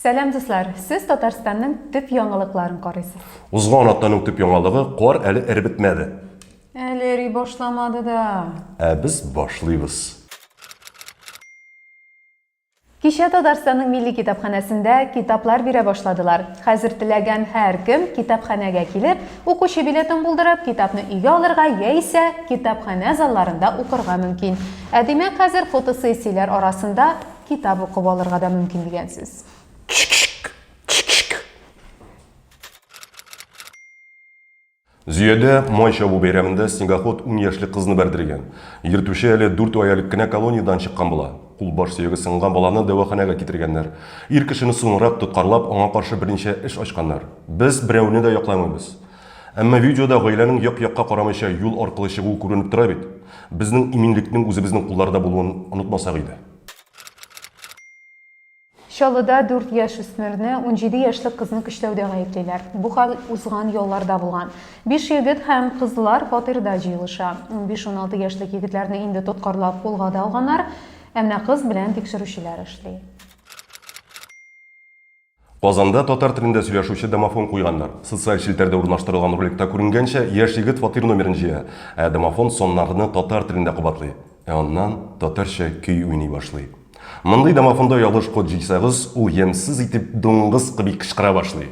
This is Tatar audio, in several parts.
Сәлам дуслар, сіз Татарстанның төп яңалыкларын карыйсыз. Узган атаның төп яңалыгы кар әле эреп бетмәде. Әле эри башламады да. Без башлыйбыз. Кичә Татарстанның милли китапханәсендә китаплар бирә башладылар. Хәзер теләгән һәр кем китапханәгә килеп, укучы билетын булдырып, китапны өйгә алырга яисә китапханә залларында укырга мөмкин. Димәк, хәзер фотосессияләр арасында китап укып алырга да мөмкин дигәнсез. Зөядә май чабу бәйрәмендә снегоход 10 яшьлек кызны бәрдергән. Йөртүче әле 4 аялык кенә колониyaдан чыккан була. Кулбаш сөяге сынган баланы дәваханәгә китергәннәр. Ир кешене соңрак тоткарлап, аңа каршы берничә эш ачканнар. Без берәүне дә якламыйбыз. Әмма видеода гаиләнең як-якка карамыйча юл аркылы чыгу күренеп тора бит. Безнең иминлекнең үзебезнең кулларда булуын онытмасак иде. Шалыда 4 яшь үсмерне 17 яшьлек кызны көчләүдә гаеплиләр. Бу хәл узган елларда булган. 5 егет һәм кызлар фатирда җыелыша. 15-16 яшьлек егетләрне инде тоткарлап кулга да алганнар, әмма кыз белән тикшерүчеләр эшли. Казанда татар телендә сөйләшүче домофон куйганнар. Социаль челтәрдә урнаштырылган роликта күренгәнчә, яшь егет фатир номерын җыя, домофон соннарны татар телендә кабатлый. Аннан татарча көй уйный башлый. Мондый домофонда ялгыш код җыйсагыз, ул ямьсез итеп дуңгыз кыби кычкыра башлый.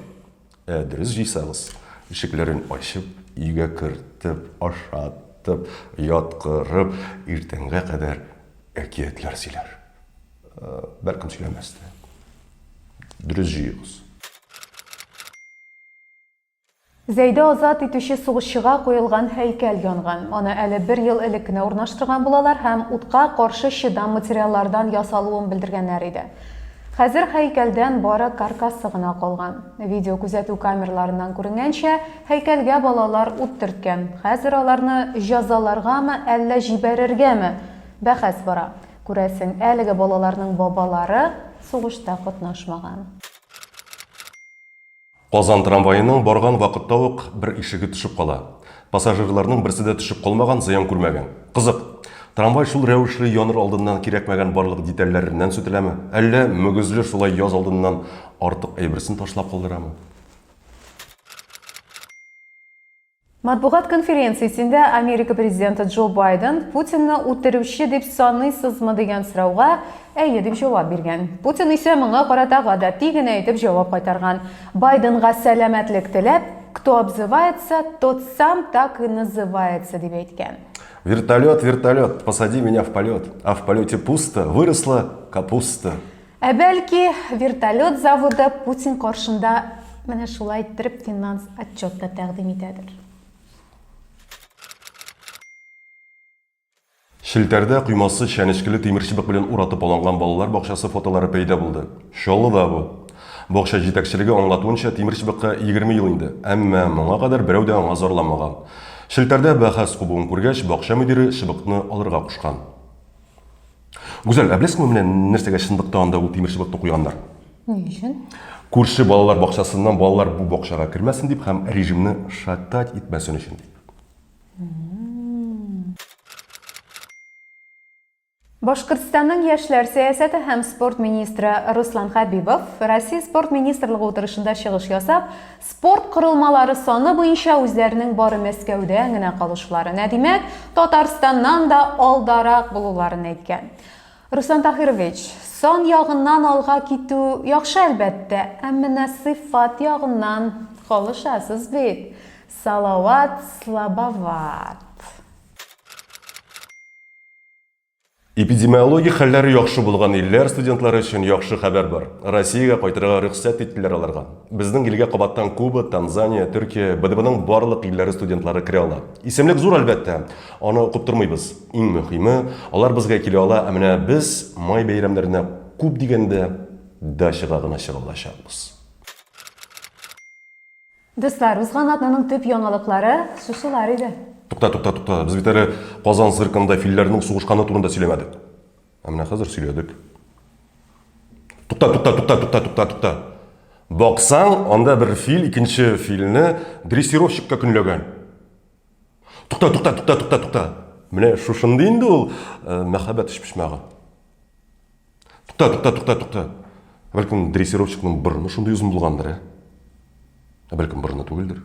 Дөрес җыйсагыз, ишекләрен ачып, өйгә кертеп, ашатып, яткырып, иртәнгә кадәр әкиятләр сөйләр. Бәлкем сөйләмәс дә. Дөрес җыегыз. Зәйдә азат итүче сугышчыга куелган һәйкәл янган. Аны әле 1 ел элек кенә урнаштырган булалар һәм утка каршы чыдам материаллардан ясалуын белдергәннәр иде. Хәзер һәйкәлдән бары каркасы гына калган. Видео күзәтү камераларыннан күренгәнчә, һәйкәлгә балалар ут төрткән. Хәзер аларны җәзаларгамы, әллә җибәрергәме? Бәхәс бара. Күрәсең, әлеге балаларның бабалары сугышта катнашмаган. Казан трамвайының барган вакытта ук бер ишеге төшеп кала. Пассажирларның берсе дә төшеп калмаган, зыян күрмәгән. Кызык, трамвай шул рәвешле яныр алдыннан кирәкмәгән барлык детальләреннән сүтеләме? Әллә мөгезле шулай яз алдыннан артык әйберсен ташлап калдырамы? Матбугат конференциясендә Америка президенты Джо Байден Путинны үтерүче дип саныйсызмы дигән сорауга әйе дип җавап биргән. Путин исә моңа карата гадәти генә итеп җавап кайтарган. Байденга сәламәтлек теләп, кто обзывается, тот сам так и называется дип әйткән. Вертолет, вертолет, посади меня в полет, а в полете пусто, выросла капуста. Бәлки, вертолет заводы Путин каршында менә шулай иттереп финанс отчетта тәкъдим итәдер. Шелтәрдә куймасы чәнечкеле тимер чыбык белән уратып алынган балалар бакчасы фотолары пәйда булды. Шаллыда бу. Бакча җитәкчелеге аңлатуынча тимер чыбыкка 20 ел инде, әмма моңа кадәр берәү дә аңа зарламаган. Шелтәрдә бәхәс кубуын күргәч, бакча мөдире чыбыкны алырга кушкан. Гүзәл, әбләсеңме менә нәрсәгә чынлыкта анда ул тимер чыбыкны куйганнар? Ни өчен? Күрше балалар бакчасыннан балалар бу бакчага кермәсен дип һәм режимны шатать итмәсен өчен. Башкортстанның яшьләр сәясәте һәм спорт министры Руслан Хәбибов Россия спорт министрлыгы утырышында чыгыш ясап, спорт корылмалары саны буенча үзләренең бары Мәскәүдә генә калышларын, димәк, Татарстаннан да алдарак булуларын әйткән. Руслан Тахирович, сан ягыннан алга китү яхшы әлбәттә, әмма сыйфат ягыннан калышасыз бит. Салават слабоват. Эпидемиология хәлләре яхшы булган илләр студентлары өчен яхшы хәбәр бар. Россиягә кайтырга рөхсәт иттеләр аларга. Безнең илгә кабаттан Куба, Танзания, Төркия, БДБның барлык илләре студентлары керә ала. Исемлек зур әлбәттә. Аны укып тормыйбыз. Иң мөһиме, алар безгә килә ала, ә менә без май бәйрәмнәренә күп дигәндә дачага гына чыга алачакбыз. Дуслар, узган атнаның төп яңалыклары шушылар иде. Тукта. Без бит әле Казан циркында филләрнең сугышканы турында сөйләмәдек. Ә менә хәзер сөйләдек. Тукта. Баксаң, анда бер фил икенче филне дрессировщикка көнләгән. Тукта. Менә шушында инде ул мәхәббәт ишпишмәгы. Тукта. Бәлкім дрессировщикның бұрыны шундай ұзын болғандыр, ә? Бәлкім бұрыны түгелдір.